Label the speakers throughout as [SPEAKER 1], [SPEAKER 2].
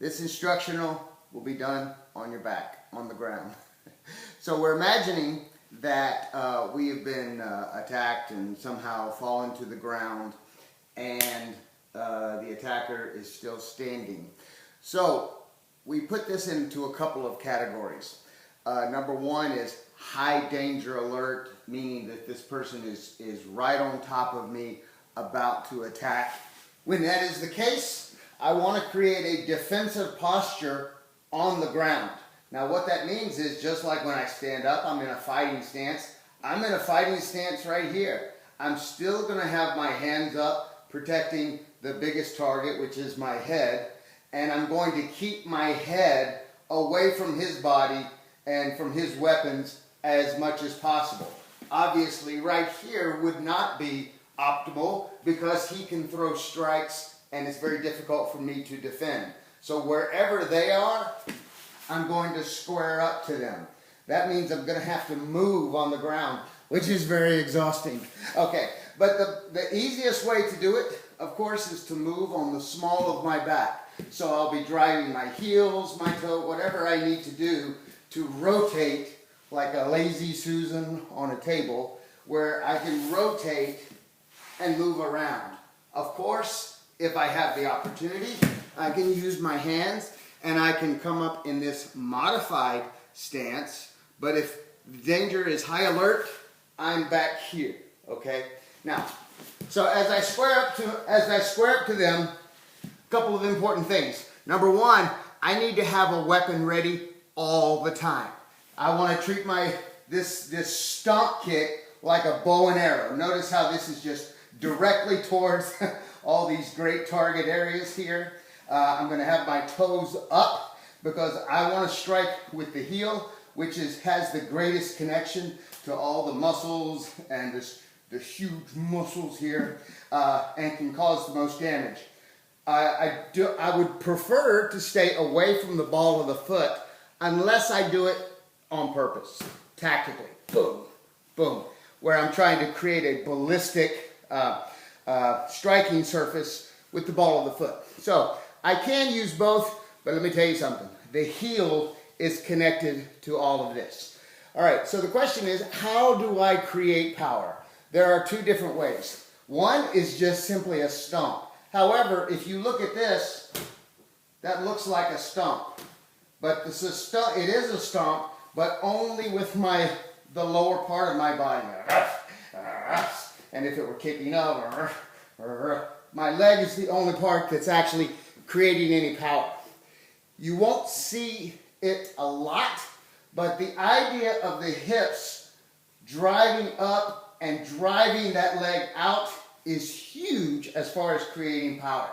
[SPEAKER 1] This instructional will be done on your back, on the ground. So we're imagining that we have been attacked and somehow fallen to the ground, and the attacker is still standing. So we put this into a couple of categories. Number one is high danger alert, meaning that this person is right on top of me, about to attack. When that is the case, I want to create a defensive posture on the ground. Now what that means is, just like when I stand up, I'm in a fighting stance. I'm in a fighting stance right here. I'm still going to have my hands up, protecting the biggest target, which is my head. And I'm going to keep my head away from his body and from his weapons as much as possible. Obviously, right here would not be optimal because he can throw strikes and it's very difficult for me to defend. So wherever they are, I'm going to square up to them. That means I'm going to have to move on the ground, which is very exhausting. Okay, but the easiest way to do it, of course, is to move on the small of my back. So I'll be driving my heels, my toe, whatever I need to do to rotate like a lazy Susan on a table, where I can rotate and move around. Of course, if I have the opportunity, I can use my hands and I can come up in this modified stance. But if danger is high alert, I'm back here. Okay. Now, so as I square up to them, a couple of important things. Number one, I need to have a weapon ready all the time. I want to treat this stomp kick like a bow and arrow. Notice how this is just directly towards all these great target areas here. I'm going to have my toes up because I want to strike with the heel, which has the greatest connection to all the muscles and the huge muscles here, and can cause the most damage. I would prefer to stay away from the ball of the foot unless I do it on purpose, tactically. Boom, boom. Where I'm trying to create a ballistic striking surface with the ball of the foot. So I can use both, but let me tell you something. The heel is connected to all of this. All right, so the question is, how do I create power? There are two different ways. One is just simply a stomp. However, if you look at this, that looks like a stomp. But it is a stomp, but only with the lower part of my body. And if it were kicking up, my leg is the only part that's actually creating any power. You won't see it a lot, but the idea of the hips driving up and driving that leg out is huge as far as creating power.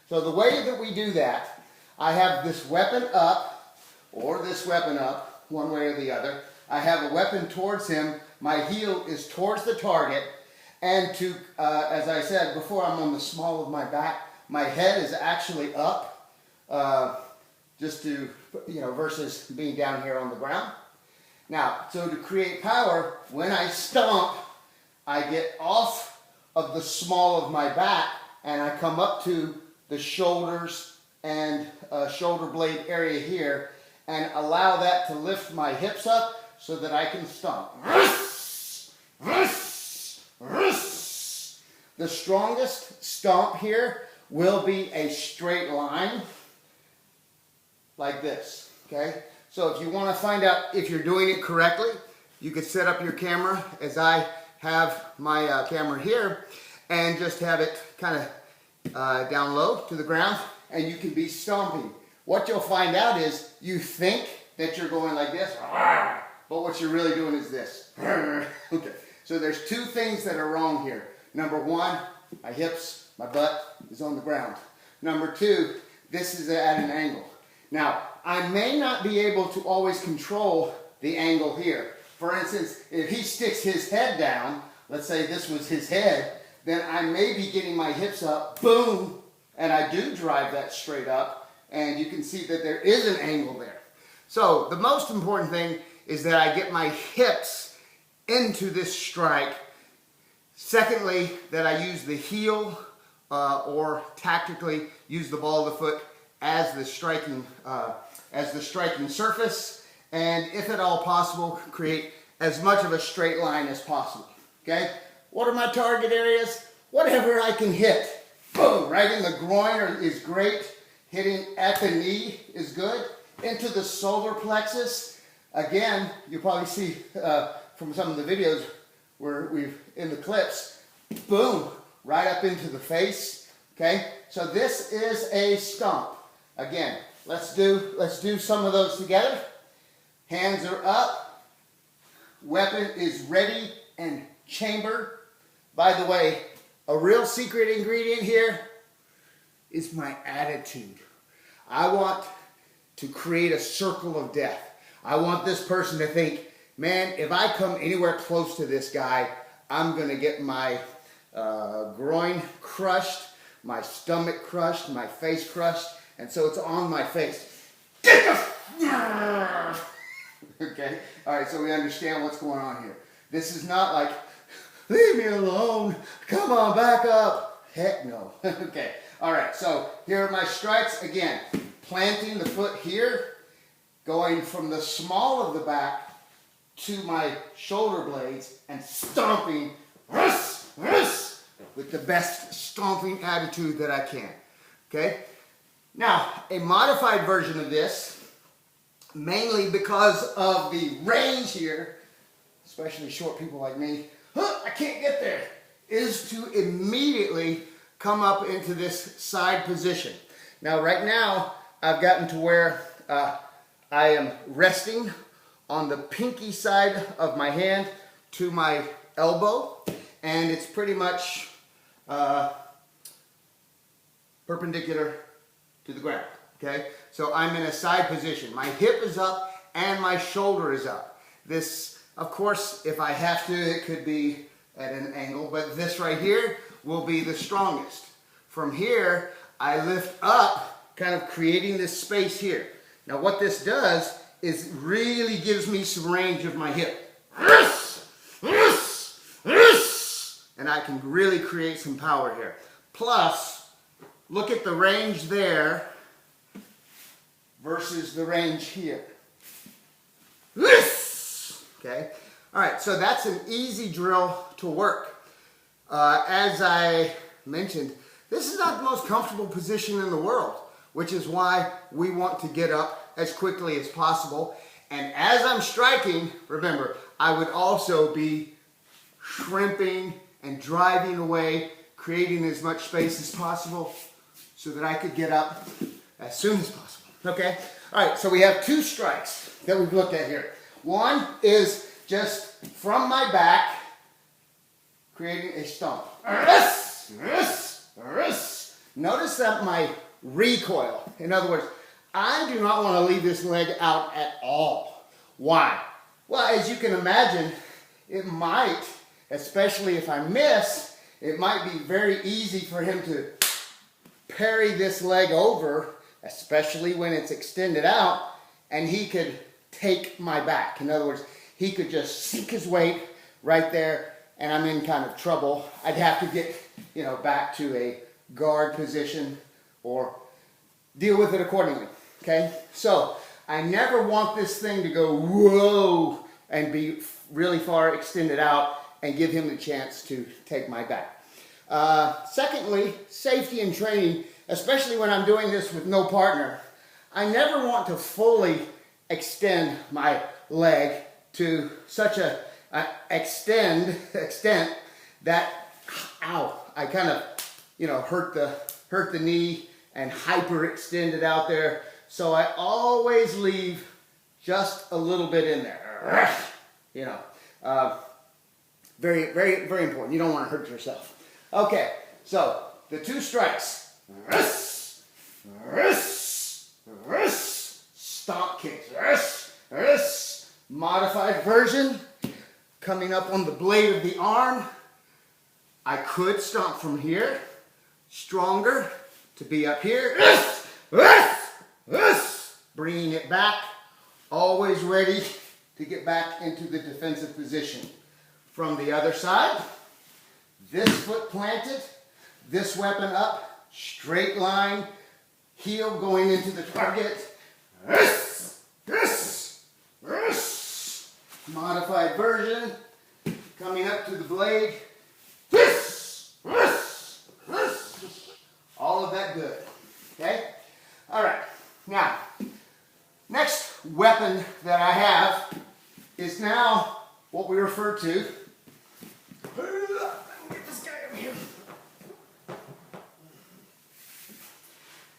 [SPEAKER 1] So the way that we do that, I have this weapon up, or this weapon up, one way or the other. I have a weapon towards him. My heel is towards the target. And as I said before, I'm on the small of my back. My head is actually up, versus being down here on the ground. Now, so to create power, when I stomp, I get off of the small of my back and I come up to the shoulders and shoulder blade area here and allow that to lift my hips up so that I can stomp. The strongest stomp here will be a straight line like this, okay? So if you want to find out if you're doing it correctly, you could set up your camera as I have my camera here and just have it kind of down low to the ground, and you can be stomping. What you'll find out is you think that you're going like this, but what you're really doing is this. Okay. So there's two things that are wrong here. Number one, my hips, my butt is on the ground. Number two, this is at an angle. Now, I may not be able to always control the angle here. For instance, if he sticks his head down, let's say this was his head, then I may be getting my hips up, boom, and I do drive that straight up, and you can see that there is an angle there. So the most important thing is that I get my hips into this strike. Secondly, that I use the heel or tactically use the ball of the foot as the striking surface, and if at all possible, create as much of a straight line as possible. Okay? What are my target areas? Whatever I can hit. Boom! Right in the groin is great. Hitting at the knee is good. Into the solar plexus. Again, you'll probably see from some of the videos where in the clips, boom, right up into the face. Okay, so this is a stomp. Again, let's do some of those together. Hands are up. Weapon is ready and chambered. By the way, a real secret ingredient here is my attitude. I want to create a circle of death. I want this person to think, man, if I come anywhere close to this guy, I'm going to get my groin crushed, my stomach crushed, my face crushed, and so it's on my face. Okay? All right, so we understand what's going on here. This is not like, leave me alone, come on, back up. Heck no. Okay, all right, so here are my strikes. Again, planting the foot here, going from the small of the back to my shoulder blades and stomping with the best stomping attitude that I can. Okay? Now, a modified version of this, mainly because of the range here, especially short people like me, I can't get there, is to immediately come up into this side position. Now, right now, I've gotten to where I am resting on the pinky side of my hand to my elbow, and it's pretty much perpendicular to the ground, okay? So I'm in a side position. My hip is up and my shoulder is up. This, of course, if I have to, it could be at an angle, but this right here will be the strongest. From here, I lift up, kind of creating this space here. Now what this does is really gives me some range of my hip. And I can really create some power here. Plus, look at the range there versus the range here. Okay? All right, so that's an easy drill to work. As I mentioned, this is not the most comfortable position in the world, which is why we want to get up as quickly as possible. And as I'm striking, remember, I would also be shrimping and driving away, creating as much space as possible so that I could get up as soon as possible. Okay? All right, so we have two strikes that we've looked at here. One is just from my back, creating a stomp. Notice that my recoil, in other words, I do not want to leave this leg out at all. Why? Well, as you can imagine, it might, especially if I miss, it might be very easy for him to parry this leg over, especially when it's extended out, and he could take my back. In other words, he could just sink his weight right there, and I'm in kind of trouble. I'd have to get, back to a guard position or deal with it accordingly. Okay? So, I never want this thing to go whoa and be really far extended out and give him the chance to take my back. Secondly, safety and training, especially when I'm doing this with no partner. I never want to fully extend my leg to such an extent that, ow, I kind of, hurt the knee and hyperextend it out there. So I always leave just a little bit in there. Very, very, very important. You don't want to hurt yourself. Okay, so the two strikes. Stomp kicks. Modified version. Coming up on the blade of the arm. I could stomp from here. Stronger to be up here. Bringing it back. Always ready to get back into the defensive position. From the other side, this foot planted, this weapon up, straight line, heel going into the target. Modified version, coming up to the blade. All of that good. Okay? All right. Now, next weapon that I have is now what we refer to. Get this guy over here.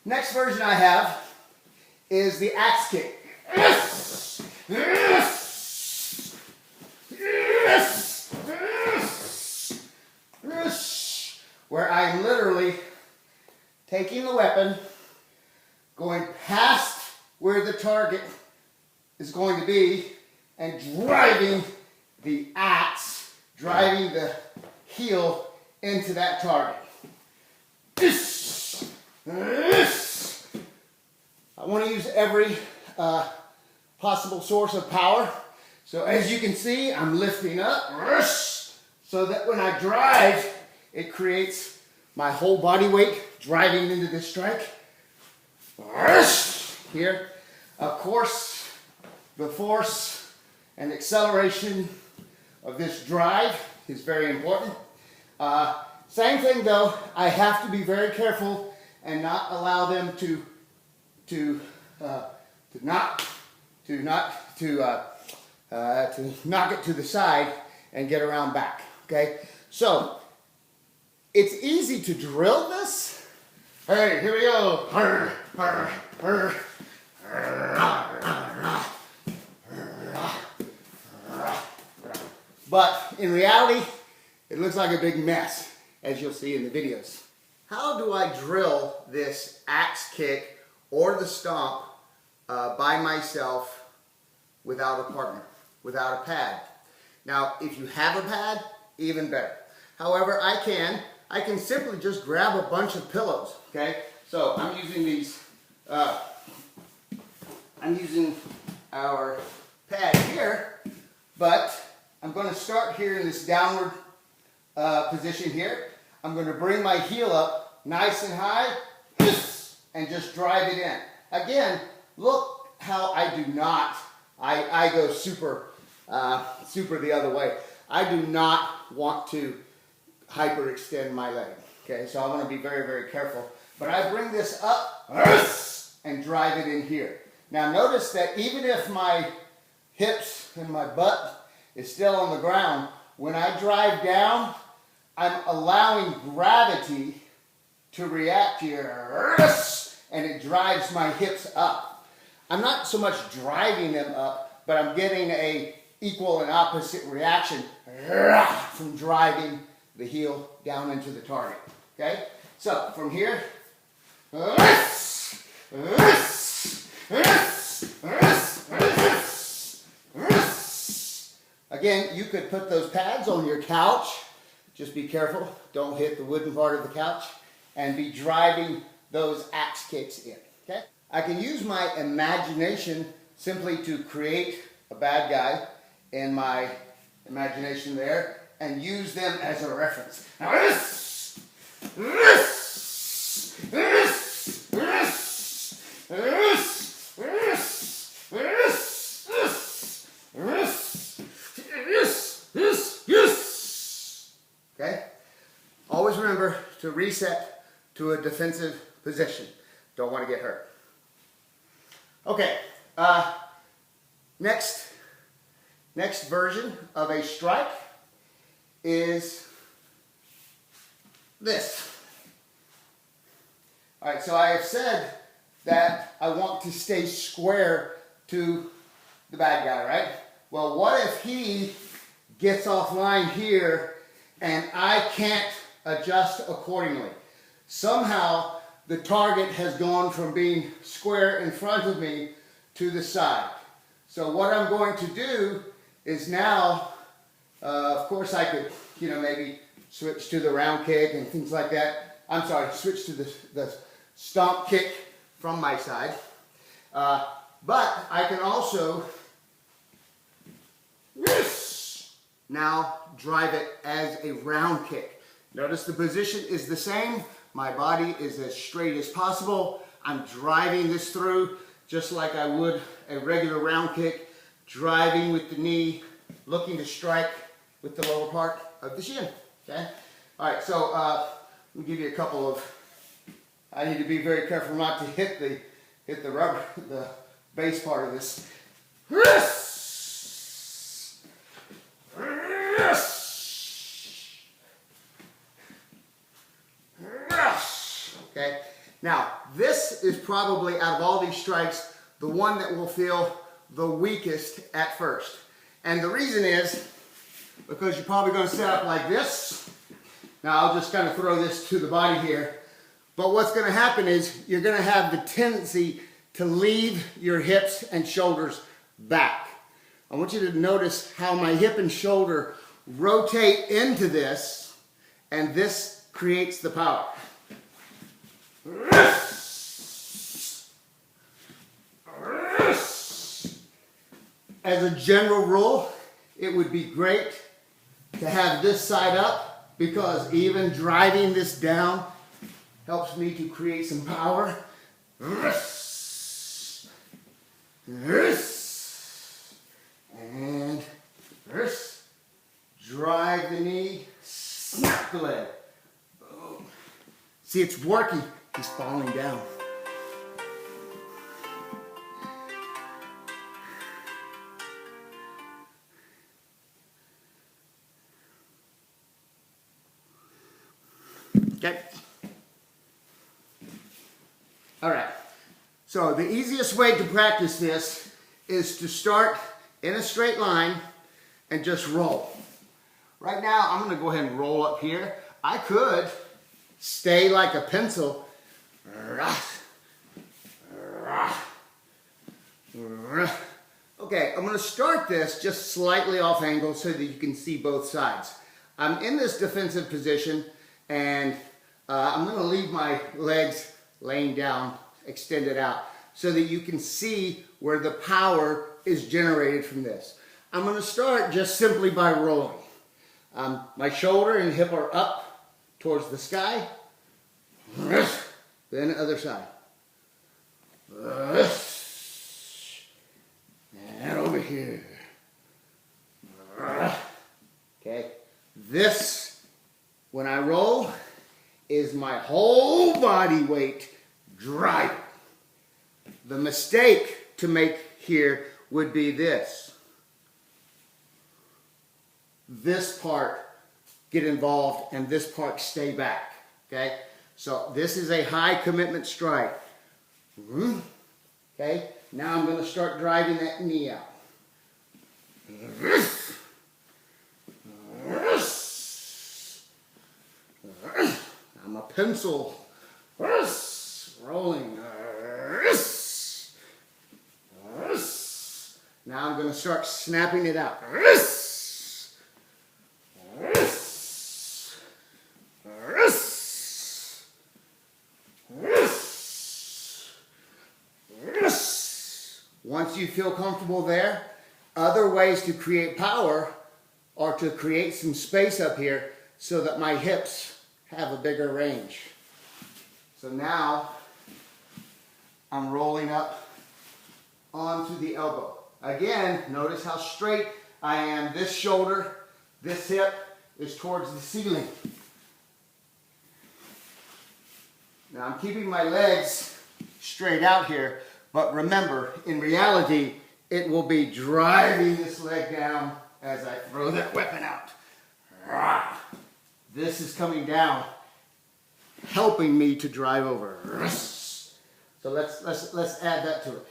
[SPEAKER 1] Next version I have is the axe kick. Where I'm literally taking the weapon, going past where the target is going to be, and driving the axe, driving the heel into that target. I want to use every possible source of power. So as you can see, I'm lifting up so that when I drive, it creates my whole body weight driving into this strike. Here, of course, the force and acceleration of this drive is very important. Same thing though, I have to be very careful and not allow them to knock it to the side and get around back. Okay, so it's easy to drill this. Hey, here we go. But in reality, it looks like a big mess, as you'll see in the videos. How do I drill this axe kick or the stomp by myself without a partner, without a pad? Now, if you have a pad, even better. However, I can simply just grab a bunch of pillows, okay? So I'm using these, I'm using our pad here, but I'm going to start here in this downward position here. I'm going to bring my heel up nice and high and just drive it in. Again, look how I do not, I go super the other way. I do not want to hyperextend my leg. Okay, so I want to be very, very careful. But I bring this up and drive it in here. Now notice that even if my hips and my butt is still on the ground, when I drive down, I'm allowing gravity to react here, and it drives my hips up. I'm not so much driving them up, but I'm getting a equal and opposite reaction from driving the heel down into the target. Okay? So from here, again, you could put those pads on your couch. Just be careful, don't hit the wooden part of the couch, and be driving those axe kicks in. Okay? I can use my imagination simply to create a bad guy in my imagination there and use them as a reference. Now okay? Always remember to reset to a defensive position. Don't want to get hurt. Okay, next version of a strike is this. All right, so I have said that I want to stay square to the bad guy, right? Well, what if he gets offline here and I can't adjust accordingly? Somehow the target has gone from being square in front of me to the side. So what I'm going to do is now, of course I could, maybe switch to the round kick and things like that. I'm sorry, switch to the stomp kick from my side. But I can also now drive it as a round kick. Notice the position is the same. My body is as straight as possible. I'm driving this through just like I would a regular round kick, driving with the knee, looking to strike with the lower part of the shin. Okay? All right, so let me give you a couple of, I need to be very careful not to hit the rubber, the base part of this. Okay, now this is probably, out of all these strikes, the one that will feel the weakest at first. And the reason is because you're probably going to set up like this. Now I'll just kind of throw this to the body here. But what's going to happen is you're going to have the tendency to leave your hips and shoulders back. I want you to notice how my hip and shoulder rotate into this, and this creates the power. As a general rule, it would be great to have this side up, because even driving this down helps me to create some power. And drive the knee, snap the leg. Boom. See, it's working. He's falling down. Okay. All right. So the easiest way to practice this is to start in a straight line and just roll. Right now, I'm going to go ahead and roll up here. I could stay like a pencil. Okay, I'm going to start this just slightly off angle so that you can see both sides. I'm in this defensive position, and I'm going to leave my legs laying down, extended out, so that you can see where the power is generated from this. I'm going to start just simply by rolling. My shoulder and hip are up towards the sky. Then other side. And over here. Okay. This, when I roll, is my whole body weight driving. The mistake to make here would be this. This part get involved and this part stay back. Okay? So this is a high commitment strike. Okay? Now I'm going to start driving that knee out. I'm a pencil. Rolling. Now I'm going to start snapping it out. Once you feel comfortable there, other ways to create power are to create some space up here so that my hips have a bigger range. So now I'm rolling up onto the elbow. Again, notice how straight I am. This shoulder, this hip is towards the ceiling. Now I'm keeping my legs straight out here, but remember, in reality, it will be driving this leg down as I throw that weapon out. This is coming down, helping me to drive over. So let's add that to it.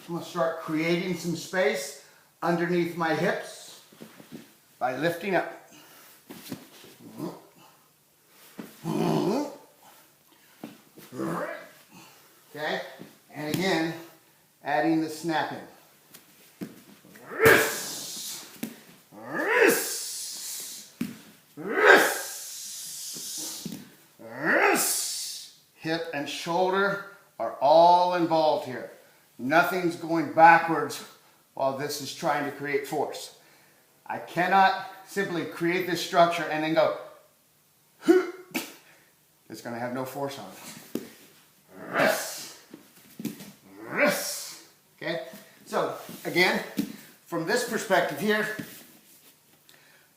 [SPEAKER 1] I'm going to start creating some space underneath my hips by lifting up. Okay, and again, adding the snapping. Hip and shoulder are all involved here. Nothing's going backwards while this is trying to create force. I cannot simply create this structure and then go, it's going to have no force on it. Okay? So, again, from this perspective here,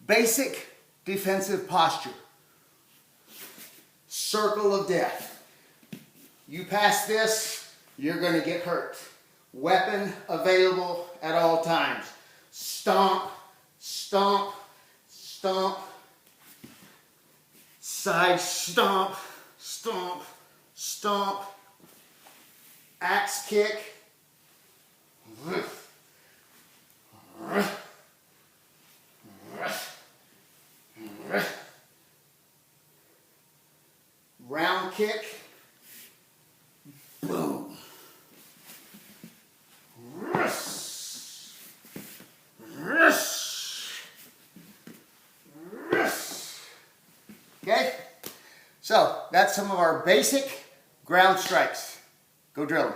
[SPEAKER 1] basic defensive posture. Circle of death. You pass this, you're going to get hurt. Weapon available at all times. Stomp, stomp, stomp. Side stomp, stomp, stomp. Axe kick. Round kick. Boom. Okay? So, that's some of our basic ground strikes. Go drill them.